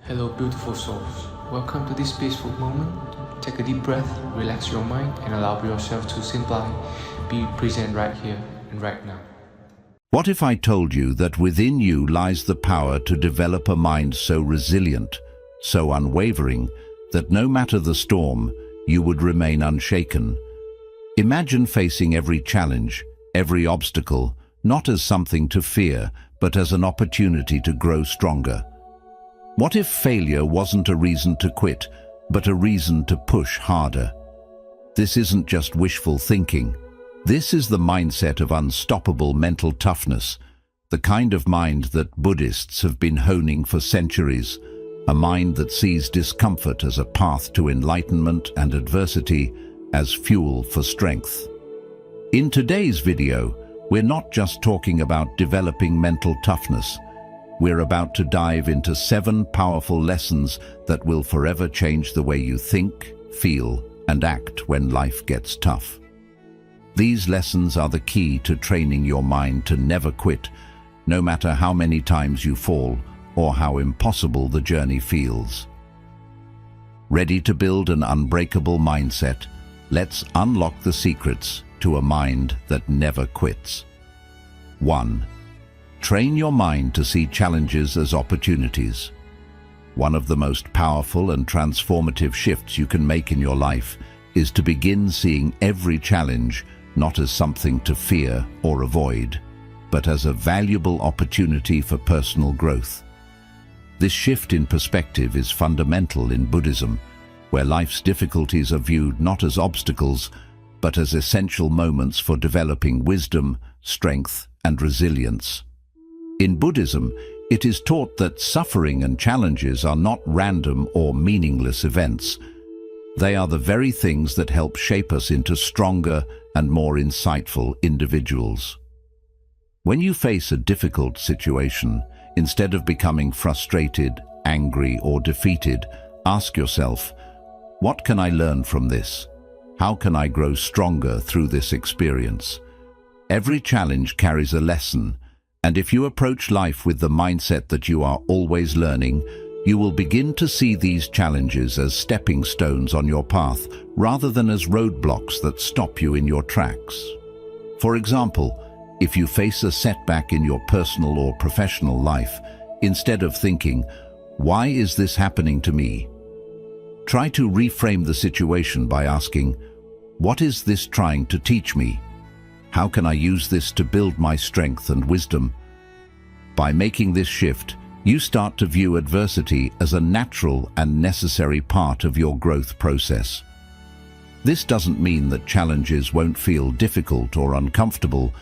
Hello, beautiful souls. Welcome to this peaceful moment. Take a deep breath, relax your mind, and allow yourself to simply be present right here and right now. What if I told you that within you lies the power to develop a mind so resilient, so unwavering, that no matter the storm, you would remain unshaken? Imagine facing every challenge, every obstacle, not as something to fear, but as an opportunity to grow stronger. What if failure wasn't a reason to quit, but a reason to push harder? This isn't just wishful thinking. This is the mindset of unstoppable mental toughness, the kind of mind that Buddhists have been honing for centuries, a mind that sees discomfort as a path to enlightenment and adversity as fuel for strength. In today's video, we're not just talking about developing mental toughness. We're about to dive into 7 powerful lessons that will forever change the way you think, feel, and act when life gets tough. These lessons are the key to training your mind to never quit, no matter how many times you fall or how impossible the journey feels. Ready to build an unbreakable mindset? Let's unlock the secrets to a mind that never quits. 1. Train your mind to see challenges as opportunities. One of the most powerful and transformative shifts you can make in your life is to begin seeing every challenge not as something to fear or avoid, but as a valuable opportunity for personal growth. This shift in perspective is fundamental in Buddhism, where life's difficulties are viewed not as obstacles, but as essential moments for developing wisdom, strength, and resilience. In Buddhism, it is taught that suffering and challenges are not random or meaningless events. They are the very things that help shape us into stronger and more insightful individuals. When you face a difficult situation, instead of becoming frustrated, angry, or defeated, ask yourself, what can I learn from this? How can I grow stronger through this experience? Every challenge carries a lesson, and if you approach life with the mindset that you are always learning, you will begin to see these challenges as stepping stones on your path rather than as roadblocks that stop you in your tracks. For example, if you face a setback in your personal or professional life, instead of thinking, "Why is this happening to me?" try to reframe the situation by asking, "What is this trying to teach me? How can I use this to build my strength and wisdom?" By making this shift, you start to view adversity as a natural and necessary part of your growth process. This doesn't mean that challenges won't feel difficult or uncomfortable,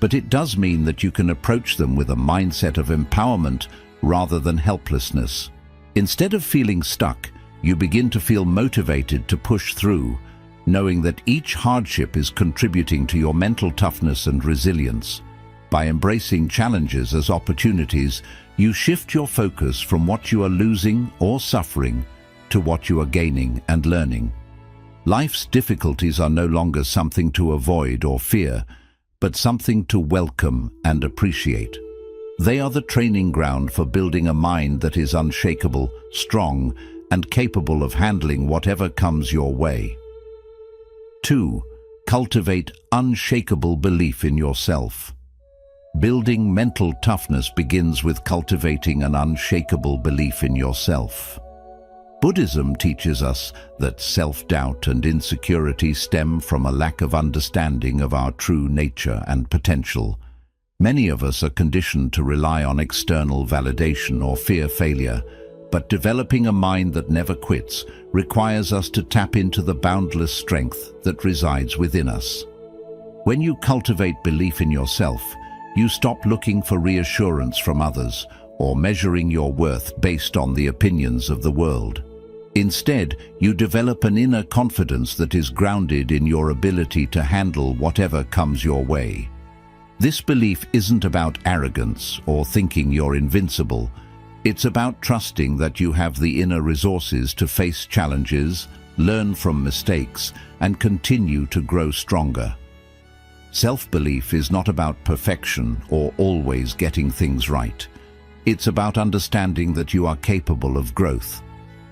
but it does mean that you can approach them with a mindset of empowerment rather than helplessness. Instead of feeling stuck, you begin to feel motivated to push through, knowing that each hardship is contributing to your mental toughness and resilience. By embracing challenges as opportunities, you shift your focus from what you are losing or suffering to what you are gaining and learning. Life's difficulties are no longer something to avoid or fear, but something to welcome and appreciate. They are the training ground for building a mind that is unshakable, strong, and capable of handling whatever comes your way. 2. Cultivate unshakable belief in yourself. Building mental toughness begins with cultivating an unshakable belief in yourself. Buddhism teaches us that self-doubt and insecurity stem from a lack of understanding of our true nature and potential. Many of us are conditioned to rely on external validation or fear failure, but developing a mind that never quits requires us to tap into the boundless strength that resides within us. When you cultivate belief in yourself, you stop looking for reassurance from others or measuring your worth based on the opinions of the world. Instead, you develop an inner confidence that is grounded in your ability to handle whatever comes your way. This belief isn't about arrogance or thinking you're invincible. It's about trusting that you have the inner resources to face challenges, learn from mistakes, and continue to grow stronger. Self-belief is not about perfection or always getting things right. It's about understanding that you are capable of growth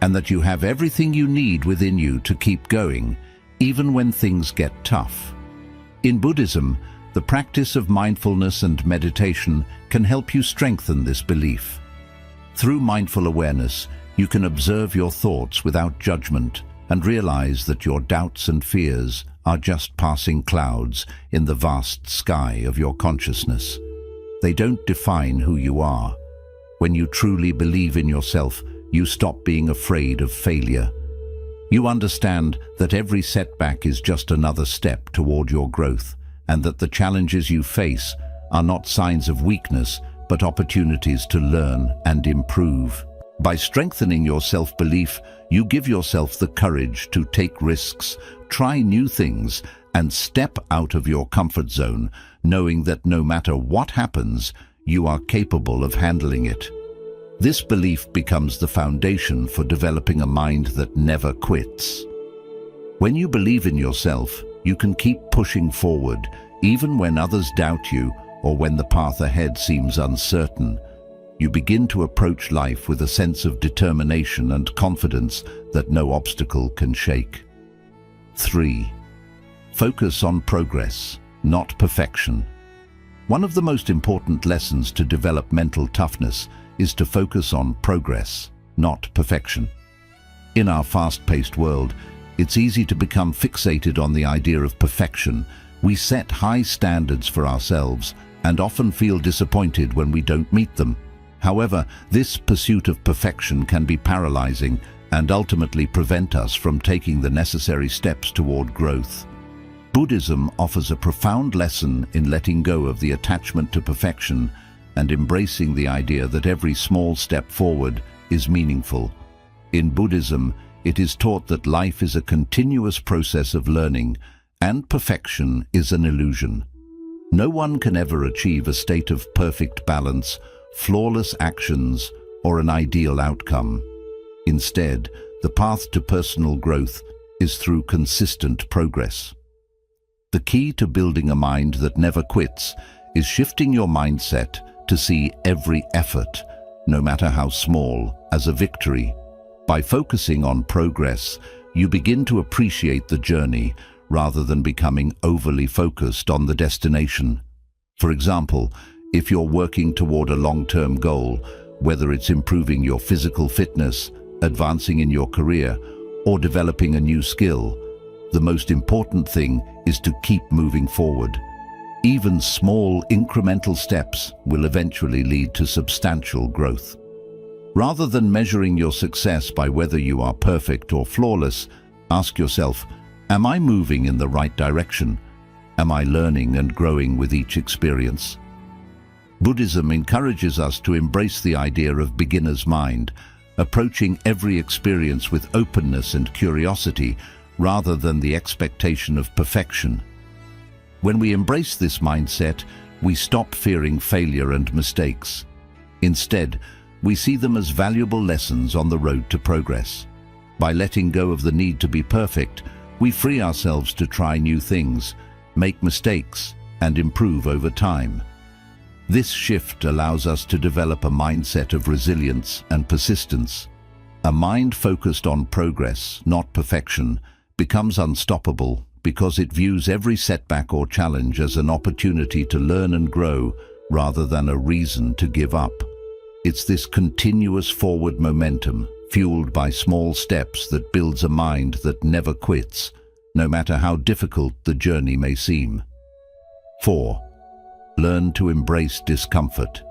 and that you have everything you need within you to keep going, even when things get tough. In Buddhism, the practice of mindfulness and meditation can help you strengthen this belief. Through mindful awareness, you can observe your thoughts without judgment and realize that your doubts and fears are just passing clouds in the vast sky of your consciousness. They don't define who you are. When you truly believe in yourself, you stop being afraid of failure. You understand that every setback is just another step toward your growth, and that the challenges you face are not signs of weakness, but opportunities to learn and improve. By strengthening your self-belief, you give yourself the courage to take risks, try new things, and step out of your comfort zone, knowing that no matter what happens, you are capable of handling it. This belief becomes the foundation for developing a mind that never quits. When you believe in yourself, you can keep pushing forward, even when others doubt you or when the path ahead seems uncertain. You begin to approach life with a sense of determination and confidence that no obstacle can shake. 3. Focus on progress, not perfection. One of the most important lessons to develop mental toughness is to focus on progress, not perfection. In our fast-paced world, it's easy to become fixated on the idea of perfection. We set high standards for ourselves and often feel disappointed when we don't meet them. However, this pursuit of perfection can be paralyzing and ultimately prevent us from taking the necessary steps toward growth. Buddhism offers a profound lesson in letting go of the attachment to perfection and embracing the idea that every small step forward is meaningful. In Buddhism, it is taught that life is a continuous process of learning, and perfection is an illusion. No one can ever achieve a state of perfect balance, flawless actions, or an ideal outcome. Instead, the path to personal growth is through consistent progress. The key to building a mind that never quits is shifting your mindset to see every effort, no matter how small, as a victory. By focusing on progress, you begin to appreciate the journey rather than becoming overly focused on the destination. For example, if you're working toward a long-term goal, whether it's improving your physical fitness, advancing in your career, or developing a new skill, the most important thing is to keep moving forward. Even small, incremental steps will eventually lead to substantial growth. Rather than measuring your success by whether you are perfect or flawless, ask yourself, am I moving in the right direction? Am I learning and growing with each experience? Buddhism encourages us to embrace the idea of beginner's mind, approaching every experience with openness and curiosity rather than the expectation of perfection. When we embrace this mindset, we stop fearing failure and mistakes. Instead, we see them as valuable lessons on the road to progress. By letting go of the need to be perfect, we free ourselves to try new things, make mistakes, and improve over time. This shift allows us to develop a mindset of resilience and persistence. A mind focused on progress, not perfection, becomes unstoppable because it views every setback or challenge as an opportunity to learn and grow rather than a reason to give up. It's this continuous forward momentum, fueled by small steps, that builds a mind that never quits, no matter how difficult the journey may seem. 4. Learn to embrace discomfort.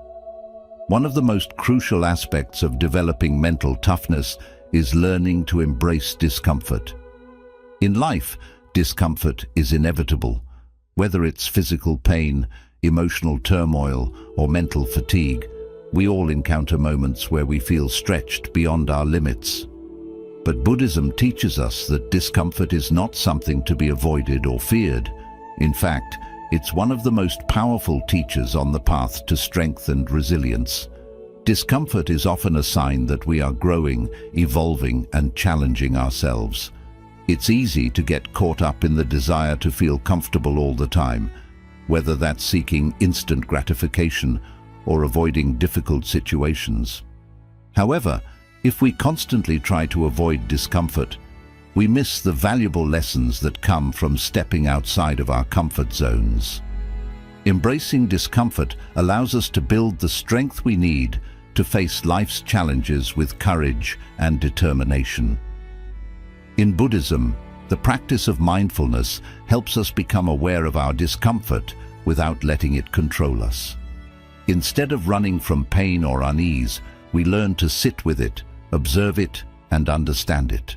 One of the most crucial aspects of developing mental toughness is learning to embrace discomfort. In life, discomfort is inevitable. Whether it's physical pain, emotional turmoil, or mental fatigue, we all encounter moments where we feel stretched beyond our limits. But Buddhism teaches us that discomfort is not something to be avoided or feared. In fact, it's one of the most powerful teachers on the path to strength and resilience. Discomfort is often a sign that we are growing, evolving, and challenging ourselves. It's easy to get caught up in the desire to feel comfortable all the time, whether that's seeking instant gratification or avoiding difficult situations. However, if we constantly try to avoid discomfort, we miss the valuable lessons that come from stepping outside of our comfort zones. Embracing discomfort allows us to build the strength we need to face life's challenges with courage and determination. In Buddhism, the practice of mindfulness helps us become aware of our discomfort without letting it control us. Instead of running from pain or unease, we learn to sit with it, observe it, and understand it.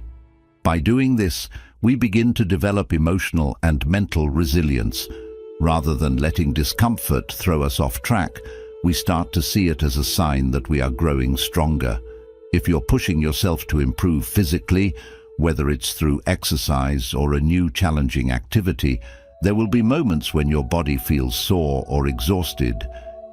By doing this, we begin to develop emotional and mental resilience. Rather than letting discomfort throw us off track, we start to see it as a sign that we are growing stronger. If you're pushing yourself to improve physically, whether it's through exercise or a new challenging activity, there will be moments when your body feels sore or exhausted.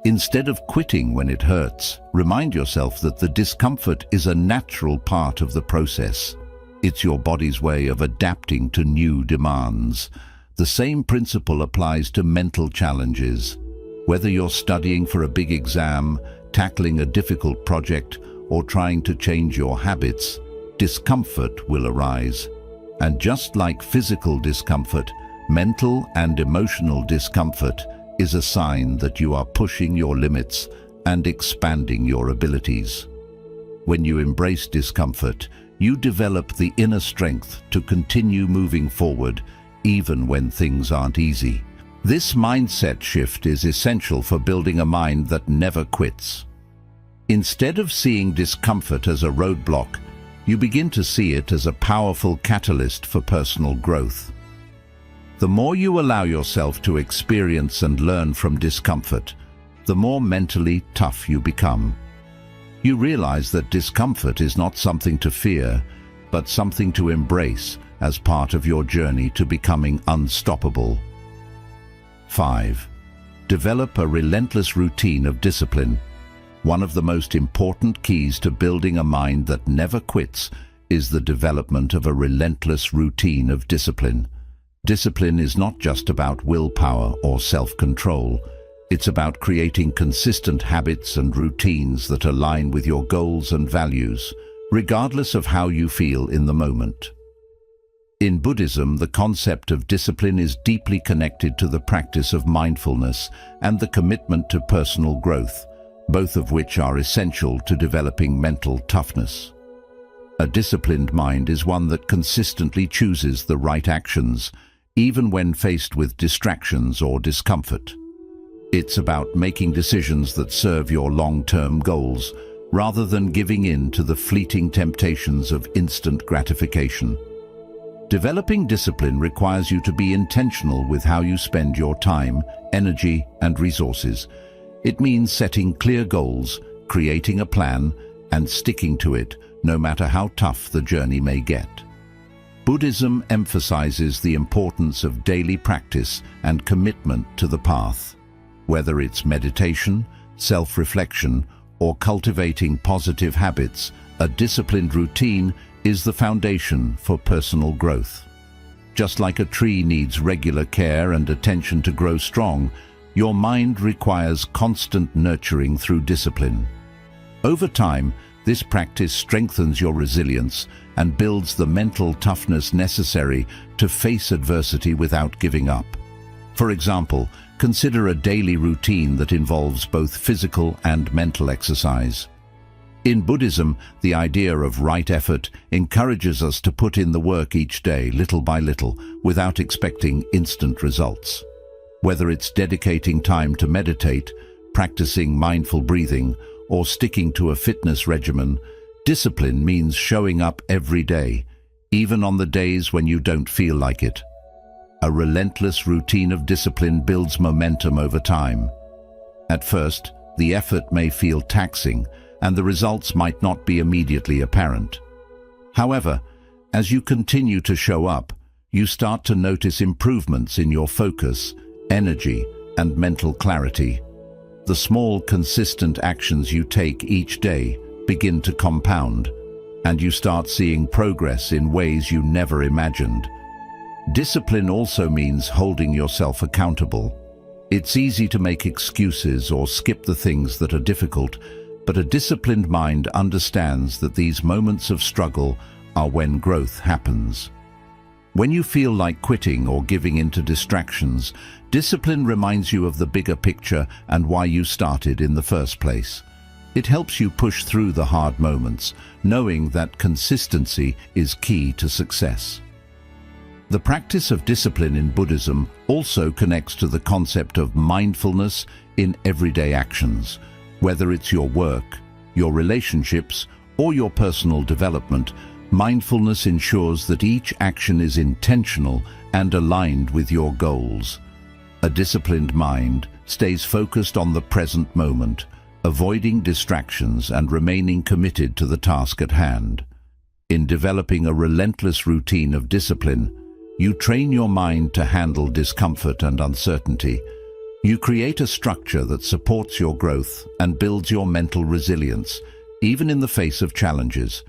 Instead of quitting when it hurts, remind yourself that the discomfort is a natural part of the process. It's your body's way of adapting to new demands. The same principle applies to mental challenges. Whether you're studying for a big exam, tackling a difficult project, or trying to change your habits, discomfort will arise. And just like physical discomfort, mental and emotional discomfort is a sign that you are pushing your limits and expanding your abilities. When you embrace discomfort, you develop the inner strength to continue moving forward even when things aren't easy. This mindset shift is essential for building a mind that never quits. Instead of seeing discomfort as a roadblock, you begin to see it as a powerful catalyst for personal growth. The more you allow yourself to experience and learn from discomfort, the more mentally tough you become. You realize that discomfort is not something to fear, but something to embrace as part of your journey to becoming unstoppable. 5. Develop a relentless routine of discipline. One of the most important keys to building a mind that never quits is the development of a relentless routine of discipline. Discipline is not just about willpower or self-control. It's about creating consistent habits and routines that align with your goals and values, regardless of how you feel in the moment. In Buddhism, the concept of discipline is deeply connected to the practice of mindfulness and the commitment to personal growth, both of which are essential to developing mental toughness. A disciplined mind is one that consistently chooses the right actions, even when faced with distractions or discomfort. It's about making decisions that serve your long-term goals, rather than giving in to the fleeting temptations of instant gratification. Developing discipline requires you to be intentional with how you spend your time, energy, and resources. It means setting clear goals, creating a plan, and sticking to it, no matter how tough the journey may get. Buddhism emphasizes the importance of daily practice and commitment to the path. Whether it's meditation, self-reflection, or cultivating positive habits, a disciplined routine is the foundation for personal growth. Just like a tree needs regular care and attention to grow strong, your mind requires constant nurturing through discipline. Over time, this practice strengthens your resilience and builds the mental toughness necessary to face adversity without giving up. For example, consider a daily routine that involves both physical and mental exercise. In Buddhism, the idea of right effort encourages us to put in the work each day, little by little, without expecting instant results. Whether it's dedicating time to meditate, practicing mindful breathing, or sticking to a fitness regimen, discipline means showing up every day, even on the days when you don't feel like it. A relentless routine of discipline builds momentum over time. At first, the effort may feel taxing, and the results might not be immediately apparent. However, as you continue to show up, you start to notice improvements in your focus, energy, and mental clarity. The small, consistent actions you take each day begin to compound, and you start seeing progress in ways you never imagined. Discipline also means holding yourself accountable. It's easy to make excuses or skip the things that are difficult, but a disciplined mind understands that these moments of struggle are when growth happens. When you feel like quitting or giving in to distractions, discipline reminds you of the bigger picture and why you started in the first place. It helps you push through the hard moments, knowing that consistency is key to success. The practice of discipline in Buddhism also connects to the concept of mindfulness in everyday actions. Whether it's your work, your relationships, or your personal development, mindfulness ensures that each action is intentional and aligned with your goals. A disciplined mind stays focused on the present moment, avoiding distractions and remaining committed to the task at hand. In developing a relentless routine of discipline, you train your mind to handle discomfort and uncertainty. You create a structure that supports your growth and builds your mental resilience, even in the face of challenges.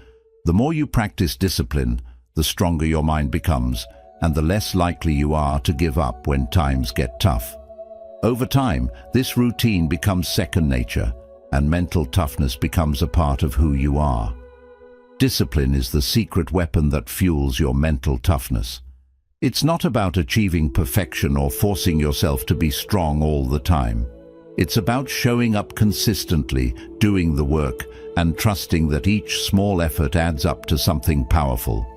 The more you practice discipline, the stronger your mind becomes, and the less likely you are to give up when times get tough. Over time, this routine becomes second nature, and mental toughness becomes a part of who you are. Discipline is the secret weapon that fuels your mental toughness. It's not about achieving perfection or forcing yourself to be strong all the time. It's about showing up consistently, doing the work, and trusting that each small effort adds up to something powerful.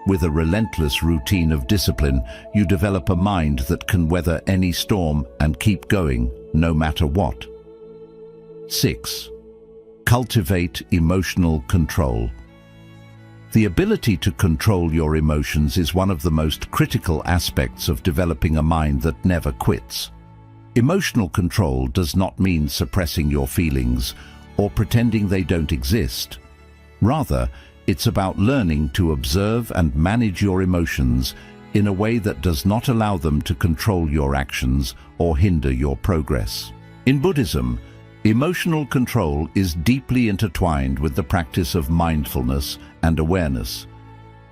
With a relentless routine of discipline, you develop a mind that can weather any storm and keep going, no matter what. 6. Cultivate emotional control. The ability to control your emotions is one of the most critical aspects of developing a mind that never quits. Emotional control does not mean suppressing your feelings or pretending they don't exist. Rather, it's about learning to observe and manage your emotions in a way that does not allow them to control your actions or hinder your progress. In Buddhism, emotional control is deeply intertwined with the practice of mindfulness and awareness.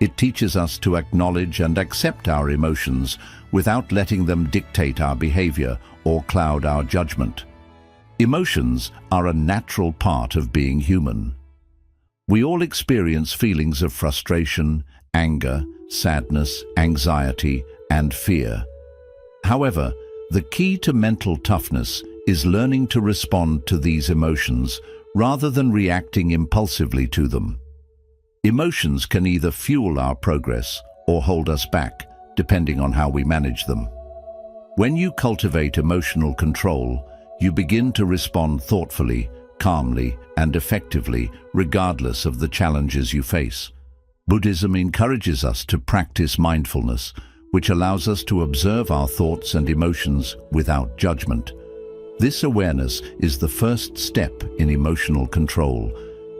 It teaches us to acknowledge and accept our emotions without letting them dictate our behavior or cloud our judgment. Emotions are a natural part of being human. We all experience feelings of frustration, anger, sadness, anxiety, and fear. However, the key to mental toughness is learning to respond to these emotions rather than reacting impulsively to them. Emotions can either fuel our progress or hold us back, depending on how we manage them. When you cultivate emotional control, you begin to respond thoughtfully, calmly, and effectively, regardless of the challenges you face. Buddhism encourages us to practice mindfulness, which allows us to observe our thoughts and emotions without judgment. This awareness is the first step in emotional control.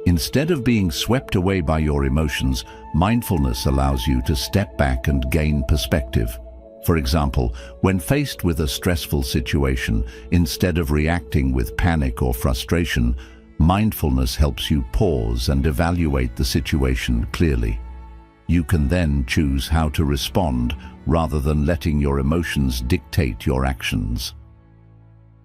Instead of being swept away by your emotions, mindfulness allows you to step back and gain perspective. For example, when faced with a stressful situation, instead of reacting with panic or frustration, mindfulness helps you pause and evaluate the situation clearly. You can then choose how to respond rather than letting your emotions dictate your actions.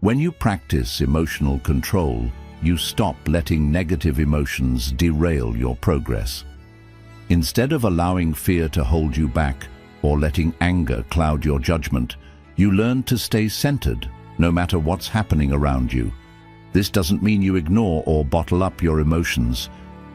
When you practice emotional control, you stop letting negative emotions derail your progress. Instead of allowing fear to hold you back or letting anger cloud your judgment, you learn to stay centered, no matter what's happening around you. This doesn't mean you ignore or bottle up your emotions.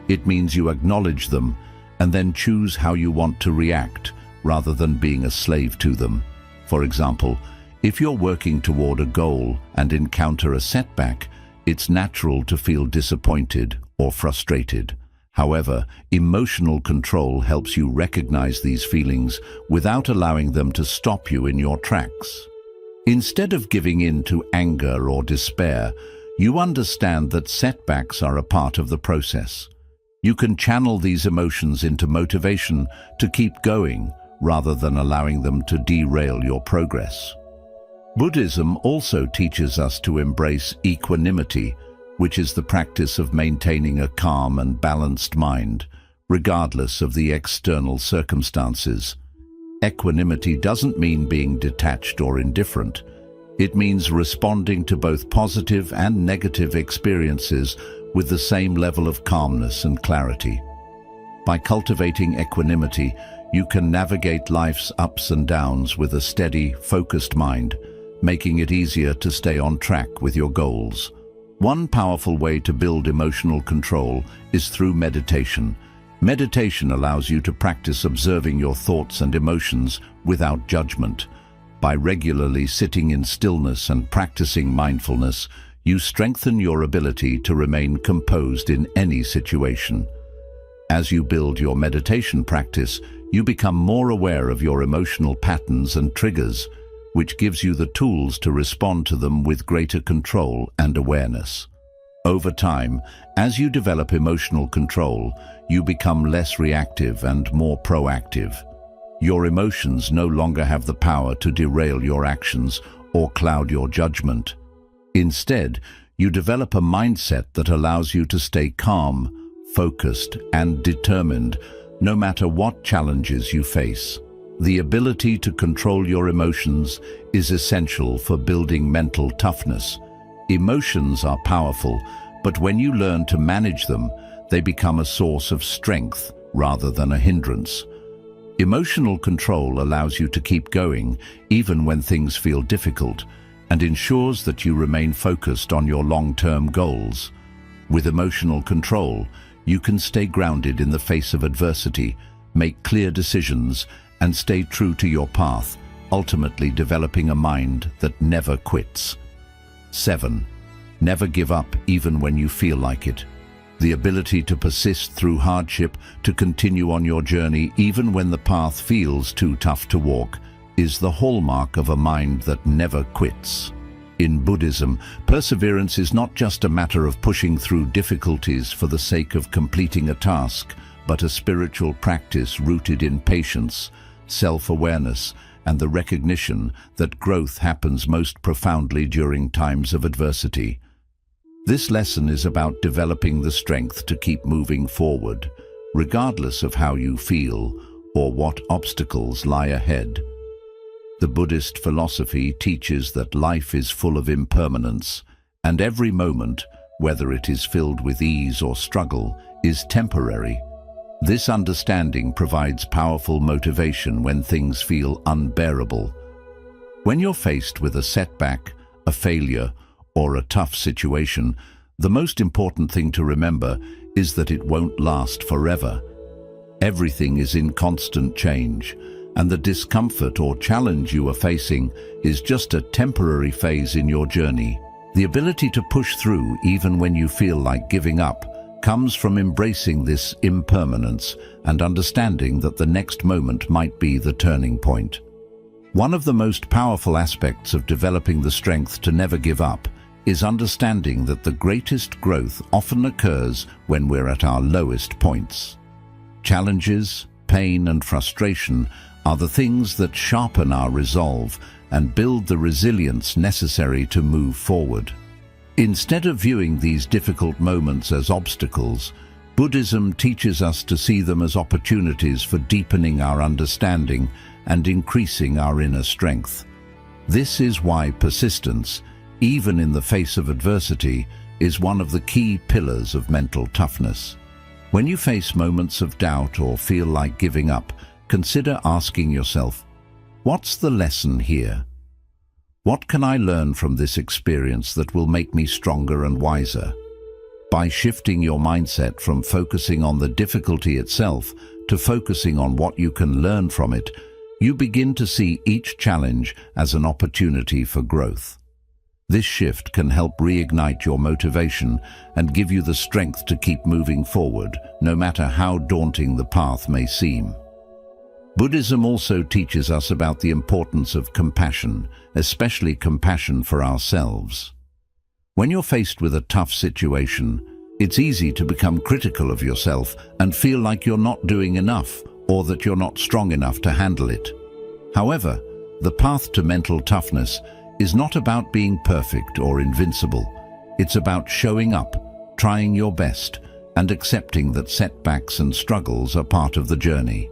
It means you acknowledge them and then choose how you want to react, rather than being a slave to them. For example, if you're working toward a goal and encounter a setback, it's natural to feel disappointed or frustrated. However, emotional control helps you recognize these feelings without allowing them to stop you in your tracks. Instead of giving in to anger or despair, you understand that setbacks are a part of the process. You can channel these emotions into motivation to keep going rather than allowing them to derail your progress. Buddhism also teaches us to embrace equanimity, which is the practice of maintaining a calm and balanced mind, regardless of the external circumstances. Equanimity doesn't mean being detached or indifferent. It means responding to both positive and negative experiences with the same level of calmness and clarity. By cultivating equanimity, you can navigate life's ups and downs with a steady, focused mind, making it easier to stay on track with your goals. One powerful way to build emotional control is through meditation. Meditation allows you to practice observing your thoughts and emotions without judgment. By regularly sitting in stillness and practicing mindfulness, you strengthen your ability to remain composed in any situation. As you build your meditation practice, you become more aware of your emotional patterns and triggers, which gives you the tools to respond to them with greater control and awareness. Over time, as you develop emotional control, you become less reactive and more proactive. Your emotions no longer have the power to derail your actions or cloud your judgment. Instead, you develop a mindset that allows you to stay calm, focused, and determined, no matter what challenges you face. The ability to control your emotions is essential for building mental toughness. Emotions are powerful, but when you learn to manage them, they become a source of strength rather than a hindrance. Emotional control allows you to keep going even when things feel difficult and ensures that you remain focused on your long-term goals. With emotional control, you can stay grounded in the face of adversity, make clear decisions, and stay true to your path, ultimately developing a mind that never quits. 7. Never give up even when you feel like it. The ability to persist through hardship, to continue on your journey even when the path feels too tough to walk, is the hallmark of a mind that never quits. In Buddhism, perseverance is not just a matter of pushing through difficulties for the sake of completing a task, but a spiritual practice rooted in patience, self-awareness, and the recognition that growth happens most profoundly during times of adversity. This lesson is about developing the strength to keep moving forward, regardless of how you feel or what obstacles lie ahead. The Buddhist philosophy teaches that life is full of impermanence, and every moment, whether it is filled with ease or struggle, is temporary. This understanding provides powerful motivation when things feel unbearable. When you're faced with a setback, a failure, or a tough situation, the most important thing to remember is that it won't last forever. Everything is in constant change, and the discomfort or challenge you are facing is just a temporary phase in your journey. The ability to push through even when you feel like giving up comes from embracing this impermanence and understanding that the next moment might be the turning point. One of the most powerful aspects of developing the strength to never give up is understanding that the greatest growth often occurs when we're at our lowest points. Challenges, pain, and frustration are the things that sharpen our resolve and build the resilience necessary to move forward. Instead of viewing these difficult moments as obstacles, Buddhism teaches us to see them as opportunities for deepening our understanding and increasing our inner strength. This is why persistence, even in the face of adversity, is one of the key pillars of mental toughness. When you face moments of doubt or feel like giving up, consider asking yourself, what's the lesson here? What can I learn from this experience that will make me stronger and wiser? By shifting your mindset from focusing on the difficulty itself to focusing on what you can learn from it, you begin to see each challenge as an opportunity for growth. This shift can help reignite your motivation and give you the strength to keep moving forward, no matter how daunting the path may seem. Buddhism also teaches us about the importance of compassion, especially compassion for ourselves. When you're faced with a tough situation, it's easy to become critical of yourself and feel like you're not doing enough or that you're not strong enough to handle it. However, the path to mental toughness is not about being perfect or invincible. It's about showing up, trying your best, and accepting that setbacks and struggles are part of the journey.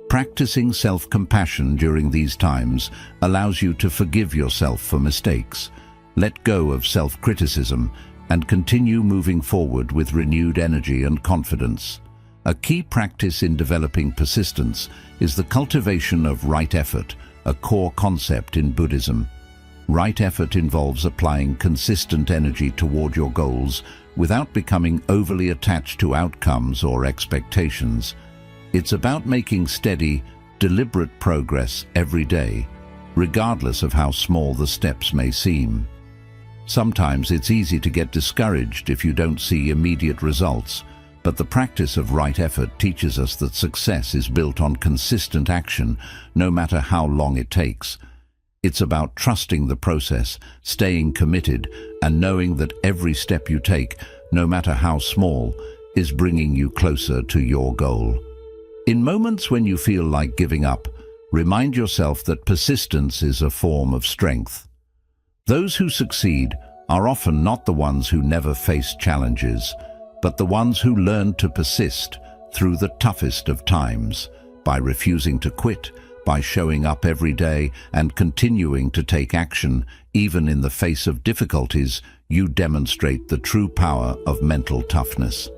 Practicing self-compassion during these times allows you to forgive yourself for mistakes, let go of self-criticism, and continue moving forward with renewed energy and confidence. A key practice in developing persistence is the cultivation of right effort, a core concept in Buddhism. Right effort involves applying consistent energy toward your goals without becoming overly attached to outcomes or expectations. It's about making steady, deliberate progress every day, regardless of how small the steps may seem. Sometimes it's easy to get discouraged if you don't see immediate results, but the practice of right effort teaches us that success is built on consistent action, no matter how long it takes. It's about trusting the process, staying committed, and knowing that every step you take, no matter how small, is bringing you closer to your goal. In moments when you feel like giving up, remind yourself that persistence is a form of strength. Those who succeed are often not the ones who never face challenges, but the ones who learn to persist through the toughest of times, by refusing to quit, by showing up every day and continuing to take action, even in the face of difficulties. You demonstrate the true power of mental toughness.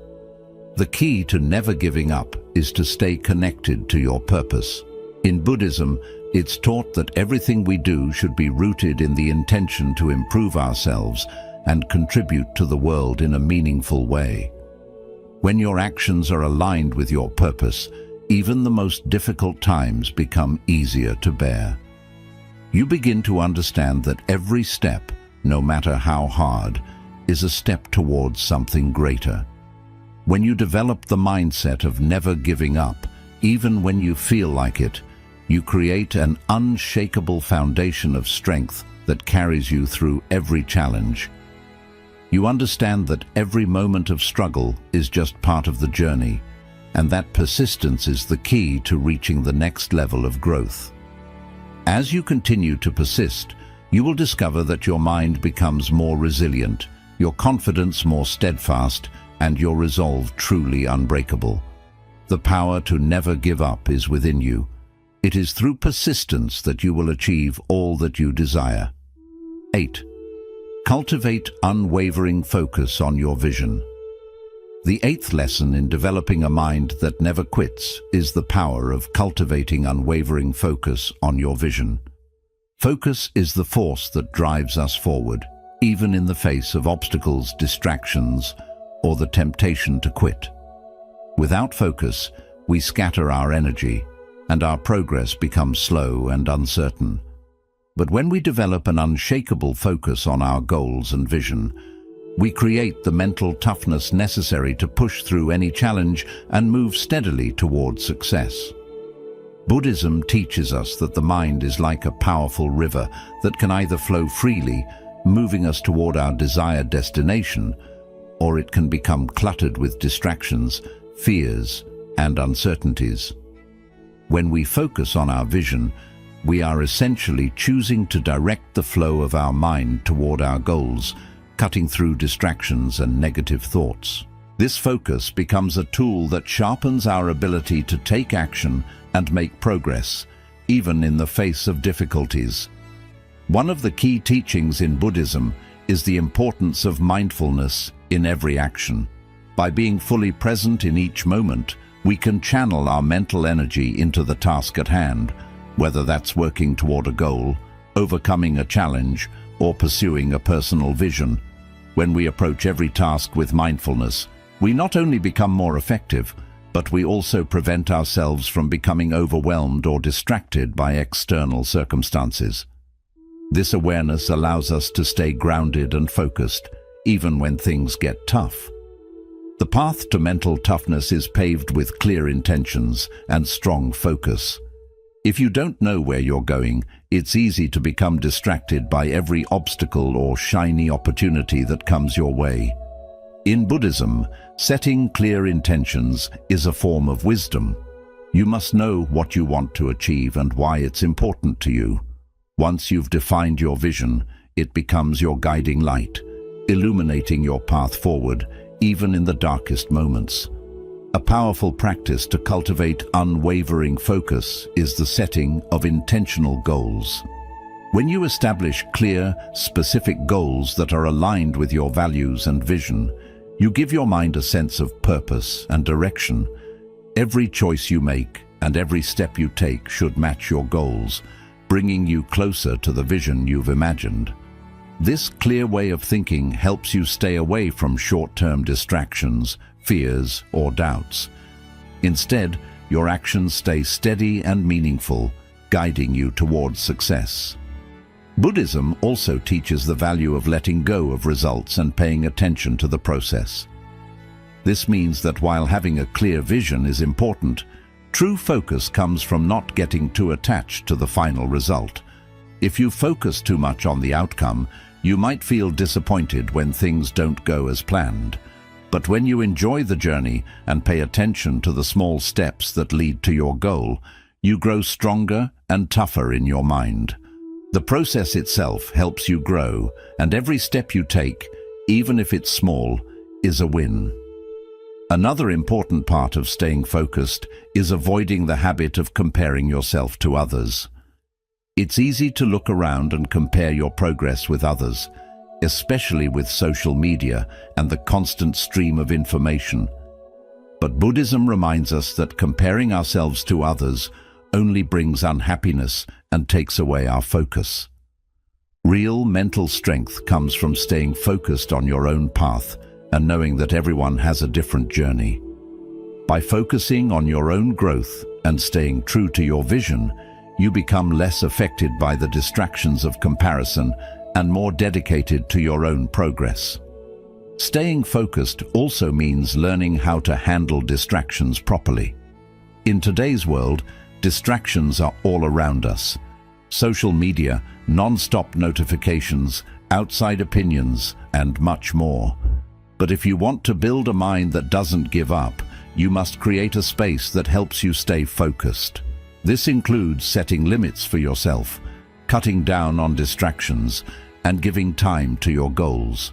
The key to never giving up is to stay connected to your purpose. In Buddhism, it's taught that everything we do should be rooted in the intention to improve ourselves and contribute to the world in a meaningful way. When your actions are aligned with your purpose, even the most difficult times become easier to bear. You begin to understand that every step, no matter how hard, is a step towards something greater. When you develop the mindset of never giving up, even when you feel like it, you create an unshakable foundation of strength that carries you through every challenge. You understand that every moment of struggle is just part of the journey, and that persistence is the key to reaching the next level of growth. As you continue to persist, you will discover that your mind becomes more resilient, your confidence more steadfast, and your resolve truly unbreakable. The power to never give up is within you. It is through persistence that you will achieve all that you desire. 8. Cultivate unwavering focus on your vision. The 8th lesson in developing a mind that never quits is the power of cultivating unwavering focus on your vision. Focus is the force that drives us forward, even in the face of obstacles, distractions, or the temptation to quit. Without focus, we scatter our energy, and our progress becomes slow and uncertain. But when we develop an unshakable focus on our goals and vision, we create the mental toughness necessary to push through any challenge and move steadily towards success. Buddhism teaches us that the mind is like a powerful river that can either flow freely, moving us toward our desired destination, or it can become cluttered with distractions, fears, and uncertainties. When we focus on our vision, we are essentially choosing to direct the flow of our mind toward our goals, cutting through distractions and negative thoughts. This focus becomes a tool that sharpens our ability to take action and make progress, even in the face of difficulties. One of the key teachings in Buddhism is the importance of mindfulness in every action. By being fully present in each moment, we can channel our mental energy into the task at hand, whether that's working toward a goal, overcoming a challenge, or pursuing a personal vision. When we approach every task with mindfulness, we not only become more effective, but we also prevent ourselves from becoming overwhelmed or distracted by external circumstances. This awareness allows us to stay grounded and focused, even when things get tough. The path to mental toughness is paved with clear intentions and strong focus. If you don't know where you're going, it's easy to become distracted by every obstacle or shiny opportunity that comes your way. In Buddhism, setting clear intentions is a form of wisdom. You must know what you want to achieve and why it's important to you. Once you've defined your vision, it becomes your guiding light, illuminating your path forward, even in the darkest moments. A powerful practice to cultivate unwavering focus is the setting of intentional goals. When you establish clear, specific goals that are aligned with your values and vision, you give your mind a sense of purpose and direction. Every choice you make and every step you take should match your goals, bringing you closer to the vision you've imagined. This clear way of thinking helps you stay away from short-term distractions, fears, or doubts. Instead, your actions stay steady and meaningful, guiding you towards success. Buddhism also teaches the value of letting go of results and paying attention to the process. This means that while having a clear vision is important, true focus comes from not getting too attached to the final result. If you focus too much on the outcome, you might feel disappointed when things don't go as planned. But when you enjoy the journey and pay attention to the small steps that lead to your goal, you grow stronger and tougher in your mind. The process itself helps you grow, and every step you take, even if it's small, is a win. Another important part of staying focused is avoiding the habit of comparing yourself to others. It's easy to look around and compare your progress with others, especially with social media and the constant stream of information. But Buddhism reminds us that comparing ourselves to others only brings unhappiness and takes away our focus. Real mental strength comes from staying focused on your own path and knowing that everyone has a different journey. By focusing on your own growth and staying true to your vision, you become less affected by the distractions of comparison and more dedicated to your own progress. Staying focused also means learning how to handle distractions properly. In today's world, distractions are all around us. Social media, non-stop notifications, outside opinions, and much more. But if you want to build a mind that doesn't give up, you must create a space that helps you stay focused. This includes setting limits for yourself, cutting down on distractions, and giving time to your goals.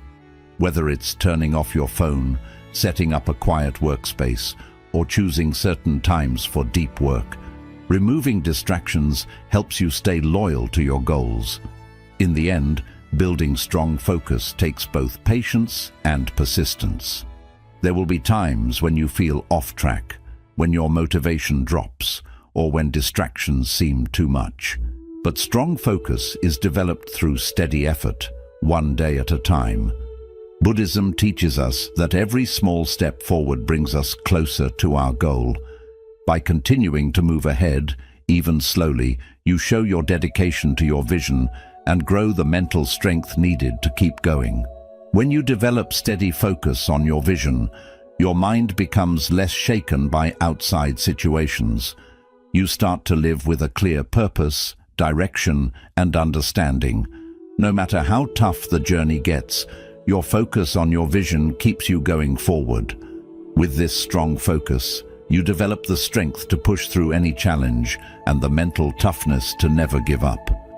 Whether it's turning off your phone, setting up a quiet workspace, or choosing certain times for deep work, removing distractions helps you stay loyal to your goals. In the end, building strong focus takes both patience and persistence. There will be times when you feel off track, when your motivation drops, or when distractions seem too much. But strong focus is developed through steady effort, one day at a time. Buddhism teaches us that every small step forward brings us closer to our goal. By continuing to move ahead, even slowly, you show your dedication to your vision and grow the mental strength needed to keep going. When you develop steady focus on your vision, your mind becomes less shaken by outside situations. You start to live with a clear purpose, direction, and understanding. No matter how tough the journey gets, your focus on your vision keeps you going forward. With this strong focus, you develop the strength to push through any challenge and the mental toughness to never give up.